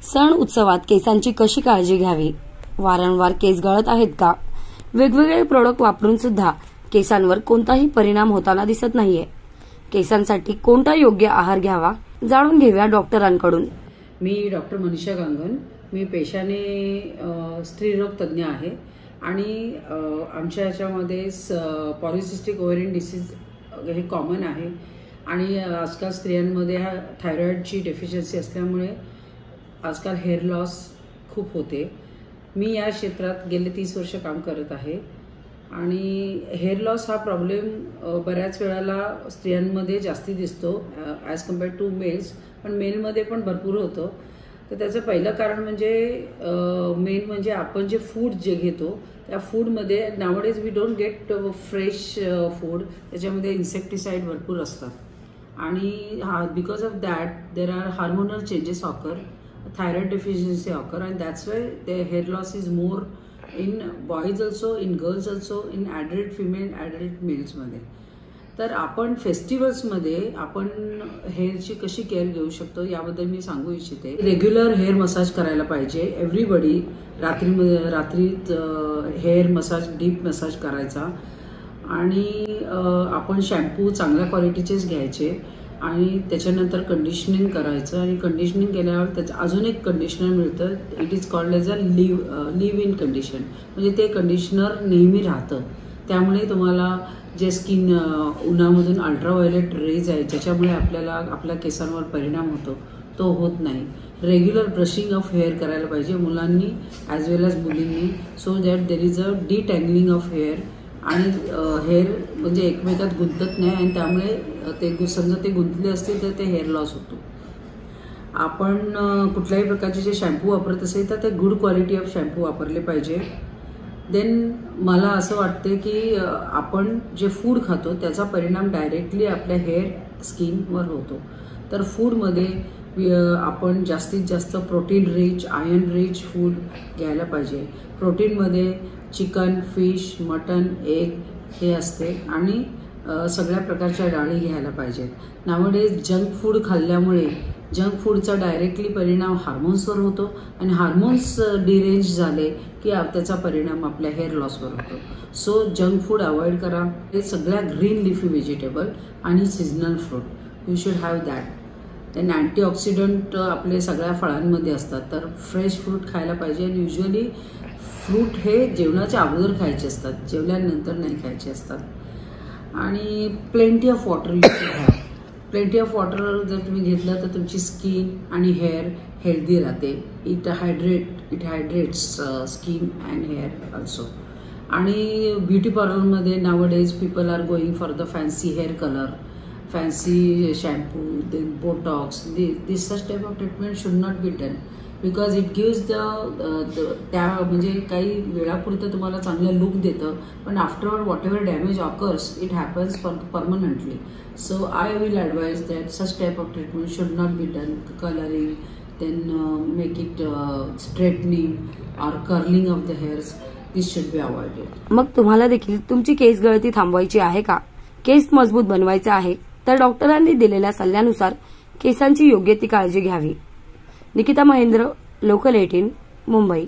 सण उत्सवात केसांची कशी काळजी घ्यावी, वारंवार केस गळत आहेत का, वेगवेगळे प्रोडक्ट वापरून सुद्धा केसांवर कोणताही परिणाम होताना दिसत नाहीये, केसांसाठी कोणता योग्य आहार घ्यावा, जाणून घेऊया डॉक्टरांकडून। मी डॉक्टर मनीषा गांगन, मी पेशाने स्त्रीरोग तज्ञ आहे आणि आमच्या याच्यामध्ये पॉलिसिस्टिक ओव्हरियन डिसीज हे कॉमन आहे आणि आजकाल स्त्रियांमध्ये थायरॉइडची डेफिशियन्सी असल्यामुळे आजकाल हेअर लॉस खूप होते। मी या क्षेत्रात गेले 30 वर्ष काम करत आहे आणि हेअर लॉस हा प्रॉब्लेम बऱ्याच वेळेला स्त्रियांमध्ये जास्ती दिसतो ॲज कम्पेअर्ड टू मेल्स, पण मेलमध्ये पण भरपूर होतं। तर त्याचं पहिलं कारण म्हणजे मेन म्हणजे आपण जे फूड जे घेतो त्या फूडमध्ये nowadays we don't get fresh food, त्याच्यामध्ये इन्सेक्टिसाइड भरपूर असतात आणि because of that there are hormonal changes occur, thyroid deficiency occur and that's why the hair loss is more in boys also, in girls also, in adult female, adult मेल्समध्ये। तर आपण फेस्टिवल्समध्ये आपण हेअरची कशी care घेऊ शकतो याबद्दल मी सांगू इच्छिते। रेग्युलर हेअर मसाज करायला पाहिजे एव्हरीबडी, रात्रीत हेअर मसाज, डीप मसाज करायचा आणि आपण शॅम्पू चांगल्या क्वालिटीचेच घ्यायचे आणि त्याच्यानंतर कंडिशनिंग करायचं आणि कंडिशनिंग केल्यावर त्याचं अजून एक कंडिशनर मिळतं, it is called as a live in condition, म्हणजे ते कंडिशनर नेहमी राहतं, त्यामुळे तुम्हाला जे स्किन उन्हामधून अल्ट्राव्हायोलेट रेज आहे ज्याच्यामुळे आपल्या केसांवर परिणाम होतो तो होत नाही। रेग्युलर ब्रशिंग ऑफ हेअर करायला पाहिजे मुलांनी ॲज वेल ॲज मुलींनी, so that there is a detangling of hair आणि हेअर म्हणजे एकमेकात गुंतत नाही आणि त्यामुळे ते समजा ते गुंतले असतील तर ते हेअर लॉस होतो। आपण कुठल्याही प्रकारचे जे शॅम्पू वापरत असेल तर ते गुड क्वालिटी ऑफ शॅम्पू वापरले पाहिजे। देन मला असं वाटते की आपण जे फूड खातो त्याचा परिणाम डायरेक्टली आपल्या हेअर स्किनवर होतो, तर फूडमध्ये आपण जास्तीत जास्त protein rich, iron rich food घ्यायला पाहिजे। प्रोटीनमध्ये चिकन, फिश, मटन, एग हे असते आणि सगळ्या प्रकारच्या डाळी घ्यायला पाहिजेत। नावडेज जंक फूड खाल्ल्यामुळे जंक फूडचा डायरेक्टली परिणाम हार्मोन्सवर होतो आणि हार्मोन्स डिरेंज झाले की त्याचा परिणाम आपल्या हेअर लॉसवर होतो। सो जंक फूड अवॉइड करा, हे सगळ्या ग्रीन लिफी व्हेजिटेबल आणि seasonal fruit you should have that. Then antioxidant आपले सगळ्या फळांमध्ये असतात, तर फ्रेश फ्रूट खायला पाहिजे आणि युजली फ्रूट हे जेवणाच्या अगोदर खायचे असतात, जेवल्यानंतर नाही खायचे असतात। आणि plenty of water you should have, plenty of water जर तुम्ही घेतलं तर तुमची स्किन आणि हेअर हेल्दी राहते, it hydrates skin and hair also. आणि ब्युटी पार्लरमध्ये nowadays people are going for the fancy hair colour, fancy shampoo, then botox, this such type of treatment should not be done because it gives त्या म्हणजे काही वेळापुरतं तुम्हाला चांगलं look देतं, पण afterward whatever damage occurs it happens permanently. So I will advise that such type of treatment should not be done, colouring, then make it straightening or curling of the hairs, this should be avoided. मग तुम्हाला देखील तुमची केस गळती थांबवायची आहे का, केस मजबूत बनवायचे आहे, तर डॉक्टरांनी दिलेल्या सल्ल्यानुसार केसांची योग्य ती काळजी घ्यावी। निकिता महेंद्र, लोकल 18, मुंबई।